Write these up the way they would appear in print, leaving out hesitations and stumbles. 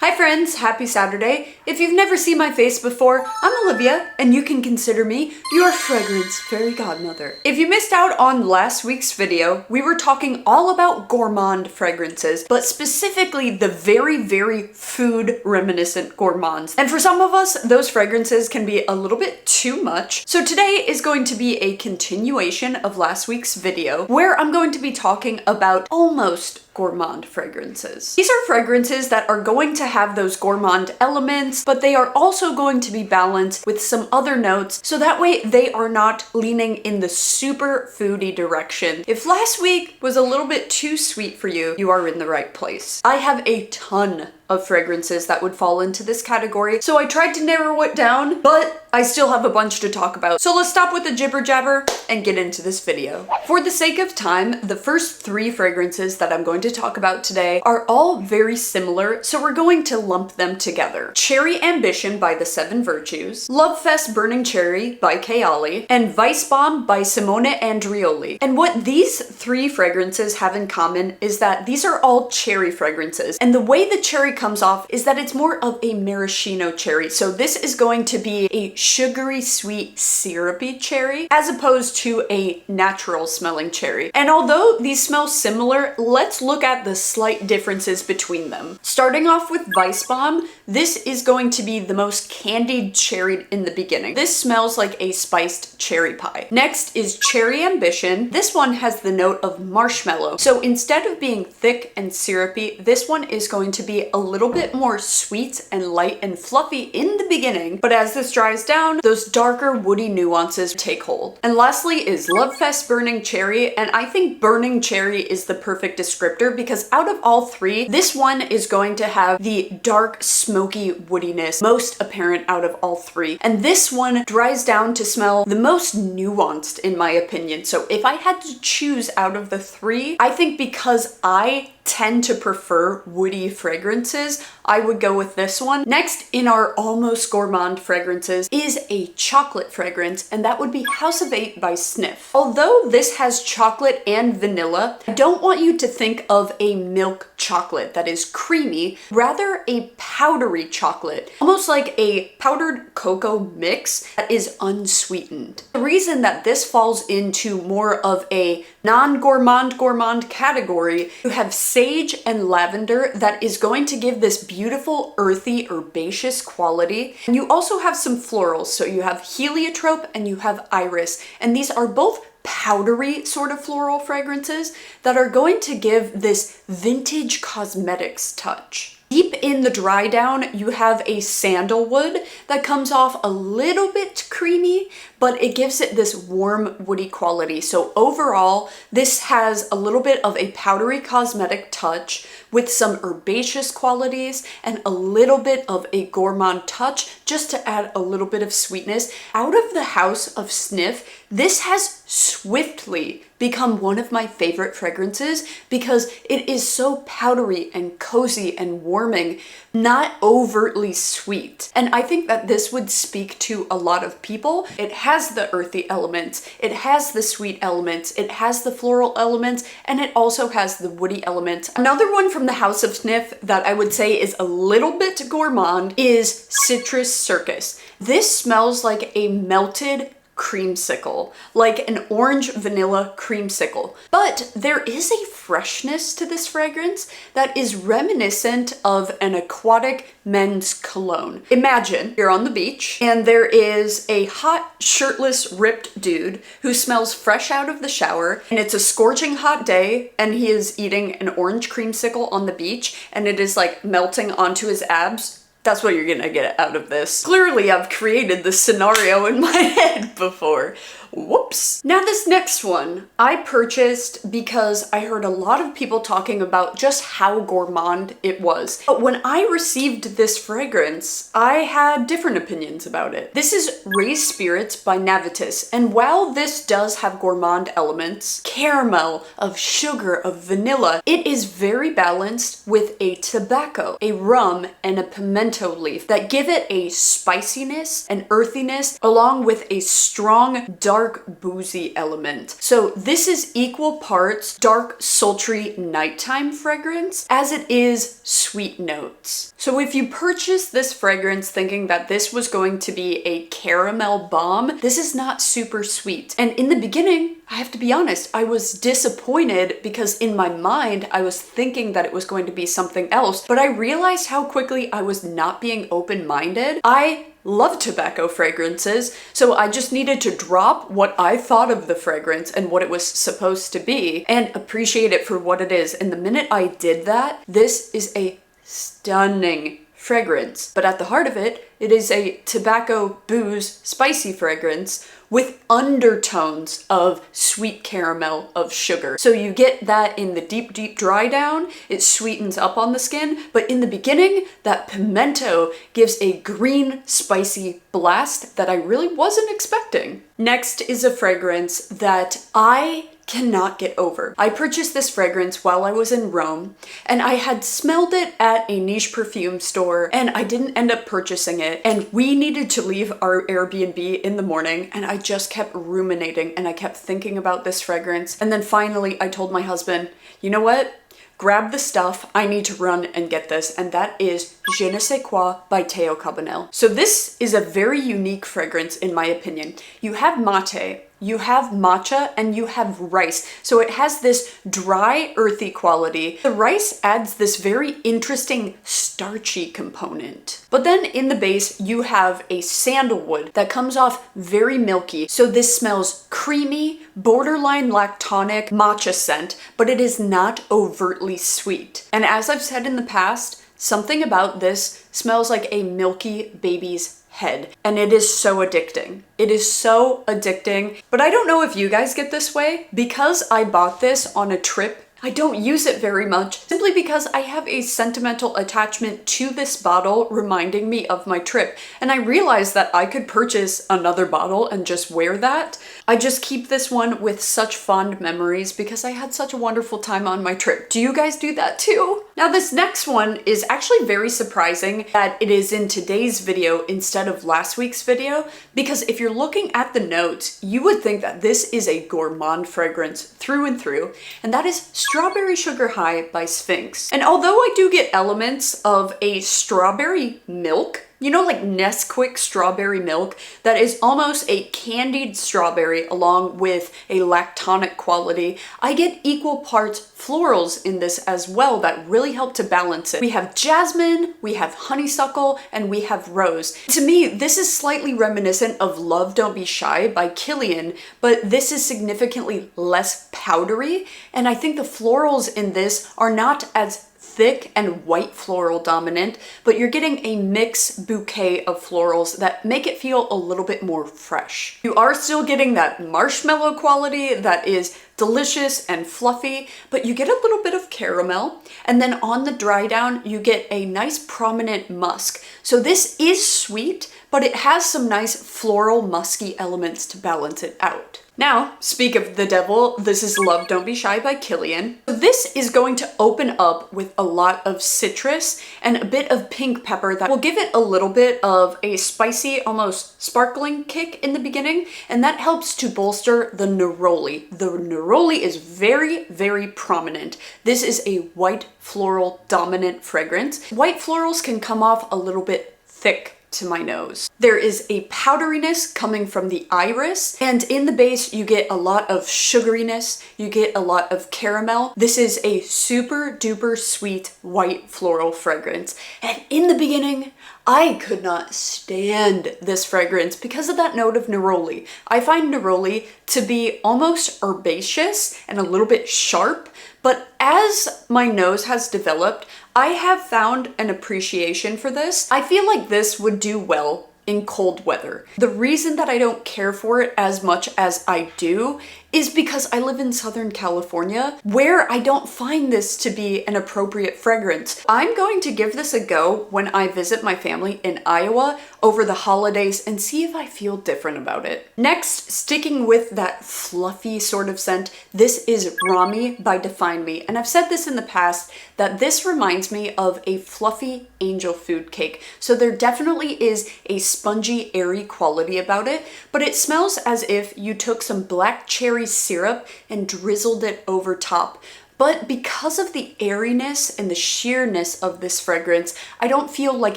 Hi friends, happy Saturday. If you've never seen my face before, I'm Olivia, and you can consider me your fragrance fairy godmother. If you missed out on last week's video, we were talking all about gourmand fragrances, but specifically the very food reminiscent gourmands. And for some of us, those fragrances can be a little bit too much. So today is going to be a continuation of last week's video, where I'm going to be talking about almost gourmand fragrances. These are fragrances that are going to have those gourmand elements, but they are also going to be balanced with some other notes, so that way they are not leaning in the super foodie direction. If last week was a little bit too sweet for you, you are in the right place. I have a ton of fragrances that would fall into this category, so I tried to narrow it down, but I still have a bunch to talk about. So let's stop with the jibber jabber and get into this video. For the sake of time, the first three fragrances that I'm going to talk about today are all very similar, so we're going to lump them together. Cherry Ambition by the Seven Virtues, Love Fest Burning Cherry by Kayali, and Vice Bomb by Simone Andrioli. And what these three fragrances have in common is that these are all cherry fragrances, and the way the cherry comes off is that it's more of a maraschino cherry. So this is going to be a sugary, sweet, syrupy cherry as opposed to a natural smelling cherry. And although these smell similar, let's look at the slight differences between them. Starting off with Vice Bomb, this is going to be the most candied cherry in the beginning. This smells like a spiced cherry pie. Next is Cherry Ambition. This one has the note of marshmallow. So instead of being thick and syrupy, this one is going to be a little bit more sweet and light and fluffy in the beginning, but as this dries down, those darker woody nuances take hold. And lastly is Love Fest Burning Cherry, and I think burning cherry is the perfect descriptor because out of all three, this one is going to have the dark, smoky woodiness most apparent out of all three. And this one dries down to smell the most nuanced in my opinion. So if I had to choose out of the three, I think because I tend to prefer woody fragrances, I would go with this one. Next in our almost gourmand fragrances is a chocolate fragrance, and that would be House of 8 by Sniff. Although this has chocolate and vanilla, I don't want you to think of a milk chocolate that is creamy, rather a powdery chocolate, almost like a powdered cocoa mix that is unsweetened. The reason that this falls into more of a non-gourmand category, you have sage and lavender that is going to give this beautiful earthy herbaceous quality. And you also have some florals, so you have heliotrope and you have iris, and these are both powdery sort of floral fragrances that are going to give this vintage cosmetics touch. Deep in the dry down, you have a sandalwood that comes off a little bit creamy, but it gives it this warm, woody quality. So overall, this has a little bit of a powdery cosmetic touch with some herbaceous qualities and a little bit of a gourmand touch just to add a little bit of sweetness. Out of the house of Sniff, this has swiftly become one of my favorite fragrances because it is so powdery and cozy and warming, not overtly sweet. And I think that this would speak to a lot of people. It has the earthy elements, it has the sweet elements, it has the floral elements, and it also has the woody elements. Another one from the house of Sniff that I would say is a little bit gourmand is Citrus Circus. This smells like a melted creamsicle, like an orange vanilla creamsicle. But there is a freshness to this fragrance that is reminiscent of an aquatic men's cologne. Imagine you're on the beach and there is a hot, shirtless, ripped dude who smells fresh out of the shower, and it's a scorching hot day and he is eating an orange creamsicle on the beach and it is like melting onto his abs. That's what you're gonna get out of this. Clearly, I've created this scenario in my head before. Whoops. Now this next one I purchased because I heard a lot of people talking about just how gourmand it was. But when I received this fragrance, I had different opinions about it. This is Raised Spirits by Navitus, and while this does have gourmand elements, caramel, of sugar, of vanilla, it is very balanced with a tobacco, a rum, and a pimento pimento leaf that give it a spiciness and earthiness along with a strong, dark, boozy element. So this is equal parts dark, sultry, nighttime fragrance as it is sweet notes. So if you purchase this fragrance thinking that this was going to be a caramel bomb, this is not super sweet. And in the beginning, I have to be honest, I was disappointed because in my mind, I was thinking that it was going to be something else, but I realized how quickly I was not being open-minded. I love tobacco fragrances, so I just needed to drop what I thought of the fragrance and what it was supposed to be and appreciate it for what it is. And the minute I did that, this is a stunning fragrance. But at the heart of it, it is a tobacco booze spicy fragrance with undertones of sweet caramel of sugar. So you get that in the deep, deep dry down, it sweetens up on the skin, but in the beginning, that pimento gives a green, spicy blast that I really wasn't expecting. Next is a fragrance that I cannot get over. I purchased this fragrance while I was in Rome, and I had smelled it at a niche perfume store, and I didn't end up purchasing it, and we needed to leave our Airbnb in the morning, and I just kept ruminating, and I kept thinking about this fragrance, and then finally I told my husband, you know what? Grab the stuff, I need to run and get this, and that is Je ne sais quoi by Théo Cabanel. So this is a very unique fragrance in my opinion. You have mate, you have matcha, and you have rice. So it has this dry, earthy quality. The rice adds this very interesting starchy component. But then in the base, you have a sandalwood that comes off very milky. So this smells creamy, borderline lactonic matcha scent, but it is not overtly sweet. And as I've said in the past, something about this smells like a milky baby's head, and it is so addicting. It is so addicting, but I don't know if you guys get this way. Because I bought this on a trip, I don't use it very much simply because I have a sentimental attachment to this bottle reminding me of my trip. And I realized that I could purchase another bottle and just wear that. I just keep this one with such fond memories because I had such a wonderful time on my trip. Do you guys do that too? Now this next one is actually very surprising that it is in today's video instead of last week's video, because if you're looking at the notes, you would think that this is a gourmand fragrance through and through, and that is Strawberry Sugar High by Sphinx. And although I do get elements of a strawberry milk, you know, like Nesquik strawberry milk, that is almost a candied strawberry along with a lactonic quality, I get equal parts florals in this as well that really help to balance it. We have jasmine, we have honeysuckle, and we have rose. To me, this is slightly reminiscent of Love Don't Be Shy by Kilian, but this is significantly less powdery, and I think the florals in this are not as thick and white floral dominant, but you're getting a mixed bouquet of florals that make it feel a little bit more fresh. You are still getting that marshmallow quality that is delicious and fluffy, but you get a little bit of caramel, and then on the dry down, you get a nice prominent musk. So this is sweet, but it has some nice floral musky elements to balance it out. Now, speak of the devil, this is Love Don't Be Shy by Kilian. This is going to open up with a lot of citrus and a bit of pink pepper that will give it a little bit of a spicy, almost sparkling kick in the beginning, and that helps to bolster the neroli. The neroli is very, very prominent. This is a white floral dominant fragrance. White florals can come off a little bit thick to my nose. There is a powderiness coming from the iris, and in the base you get a lot of sugariness, you get a lot of caramel. This is a super duper sweet white floral fragrance, and in the beginning I could not stand this fragrance because of that note of neroli. I find neroli to be almost herbaceous and a little bit sharp, but as my nose has developed, I have found an appreciation for this. I feel like this would do well in cold weather. The reason that I don't care for it as much as I do is because I live in Southern California, where I don't find this to be an appropriate fragrance. I'm going to give this a go when I visit my family in Iowa over the holidays and see if I feel different about it. Next, sticking with that fluffy sort of scent, this is Ramy by Define Me. And I've said this in the past, that this reminds me of a fluffy angel food cake. So there definitely is a spongy, airy quality about it, but it smells as if you took some black cherry syrup and drizzled it over top. But because of the airiness and the sheerness of this fragrance, I don't feel like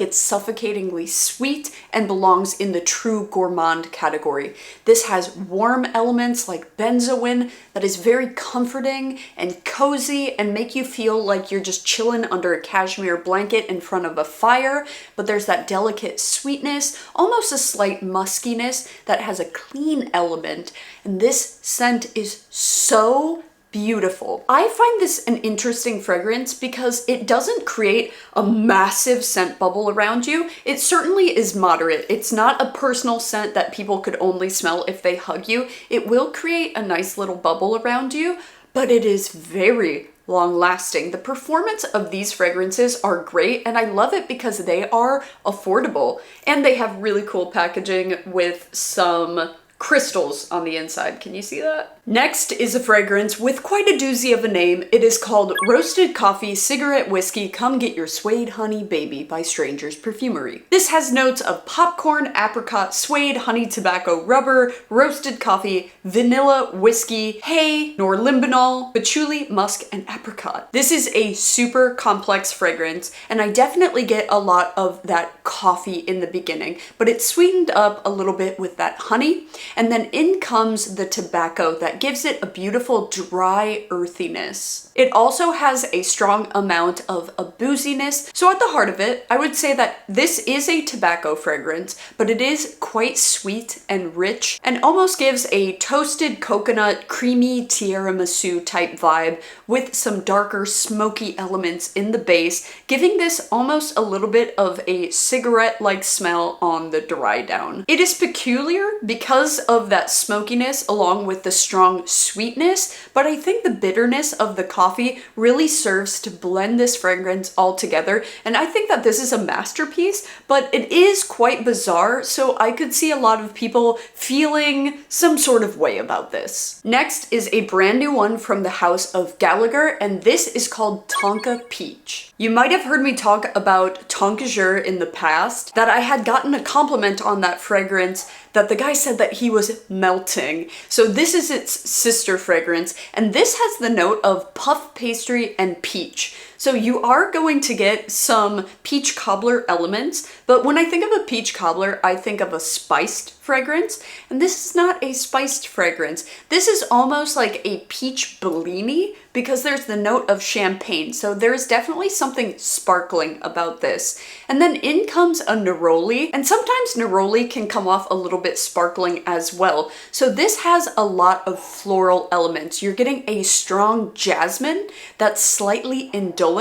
it's suffocatingly sweet and belongs in the true gourmand category. This has warm elements like benzoin that is very comforting and cozy and make you feel like you're just chilling under a cashmere blanket in front of a fire. But there's that delicate sweetness, almost a slight muskiness that has a clean element. And this scent is so beautiful. I find this an interesting fragrance because it doesn't create a massive scent bubble around you. It certainly is moderate. It's not a personal scent that people could only smell if they hug you. It will create a nice little bubble around you, but it is very long lasting. The performance of these fragrances are great, and I love it because they are affordable and they have really cool packaging with some crystals on the inside. Can you see that? Next is a fragrance with quite a doozy of a name. It is called Roasted Coffee Cigarette Whiskey Come Get Your Suede Honey Baby by Stranger's Perfumery. This has notes of popcorn, apricot, suede, honey tobacco, rubber, roasted coffee, vanilla, whiskey, hay, norlimbinol, patchouli, musk, and apricot. This is a super complex fragrance, and I definitely get a lot of that coffee in the beginning, but it's sweetened up a little bit with that honey, and then in comes the tobacco that gives it a beautiful dry earthiness. It also has a strong amount of a booziness. So at the heart of it, I would say that this is a tobacco fragrance, but it is quite sweet and rich and almost gives a toasted coconut, creamy tiramisu type vibe with some darker smoky elements in the base, giving this almost a little bit of a cigarette-like smell on the dry down. It is peculiar because of that smokiness along with the strong sweetness, but I think the bitterness of the coffee really serves to blend this fragrance all together, and I think that this is a masterpiece, but it is quite bizarre, so I could see a lot of people feeling some sort of way about this. Next is a brand new one from the house of Gallagher, and this is called Tonka Peach. You might have heard me talk about Tonka in the past, that I had gotten a compliment on that fragrance that the guy said that he was melting. So this is its sister fragrance, and this has the note of puff pastry and peach. So you are going to get some peach cobbler elements, but when I think of a peach cobbler, I think of a spiced fragrance, and this is not a spiced fragrance. This is almost like a peach Bellini because there's the note of champagne, so there's definitely something sparkling about this. And then in comes a neroli, and sometimes neroli can come off a little bit sparkling as well. So this has a lot of floral elements. You're getting a strong jasmine that's slightly indolic.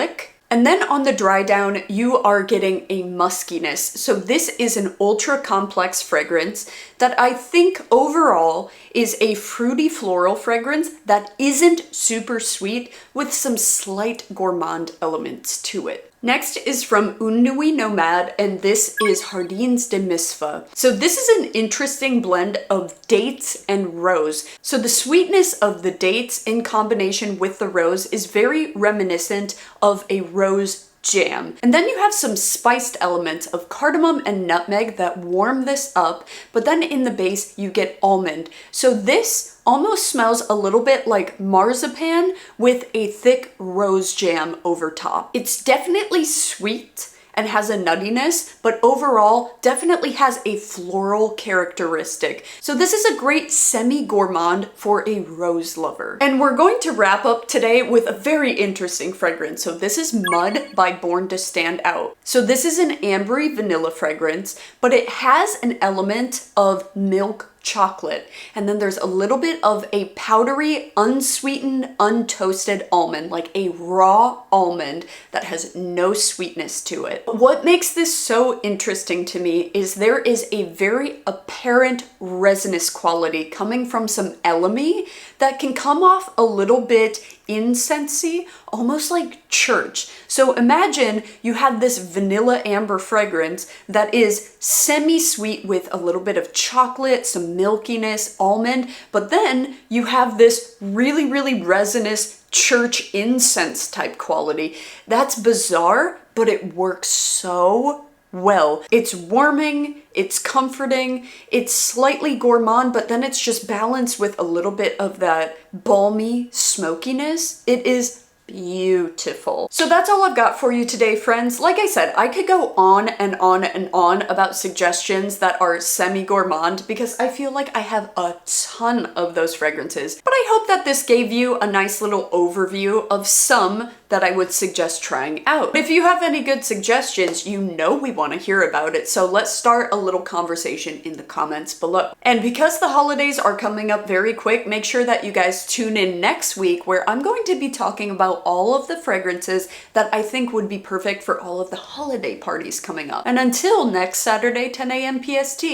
And then on the dry down, you are getting a muskiness. So this is an ultra complex fragrance that I think overall is a fruity floral fragrance that isn't super sweet with some slight gourmand elements to it. Next is from Une Nuit Nomade, and this is Hardin de MVA. So this is an interesting blend of dates and rose. So the sweetness of the dates in combination with the rose is very reminiscent of a rose jam. And then you have some spiced elements of cardamom and nutmeg that warm this up, but then in the base you get almond. So this almost smells a little bit like marzipan with a thick rose jam over top. It's definitely sweet and has a nuttiness, but overall definitely has a floral characteristic. So this is a great semi-gourmand for a rose lover. And we're going to wrap up today with a very interesting fragrance. So this is Mud by Born to Stand Out. So this is an ambery vanilla fragrance, but it has an element of milk chocolate, and then there's a little bit of a powdery, unsweetened, untoasted almond, like a raw almond that has no sweetness to it. What makes this so interesting to me is there is a very apparent resinous quality coming from some elemi that can come off a little bit incensey, almost like church. So imagine you have this vanilla amber fragrance that is semi-sweet with a little bit of chocolate, some milkiness, almond, but then you have this really, really resinous church incense type quality. That's bizarre, but it works so well. It's warming, it's comforting, it's slightly gourmand, but then it's just balanced with a little bit of that balmy smokiness. It is beautiful. So that's all I've got for you today, friends. Like I said, I could go on and on and on about suggestions that are semi-gourmand because I feel like I have a ton of those fragrances. But I hope that this gave you a nice little overview of some that I would suggest trying out. If you have any good suggestions, you know we want to hear about it, so let's start a little conversation in the comments below. And because the holidays are coming up very quick, make sure that you guys tune in next week where I'm going to be talking about all of the fragrances that I think would be perfect for all of the holiday parties coming up. And until next Saturday, 10 a.m. PST,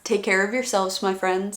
take care of yourselves, my friends.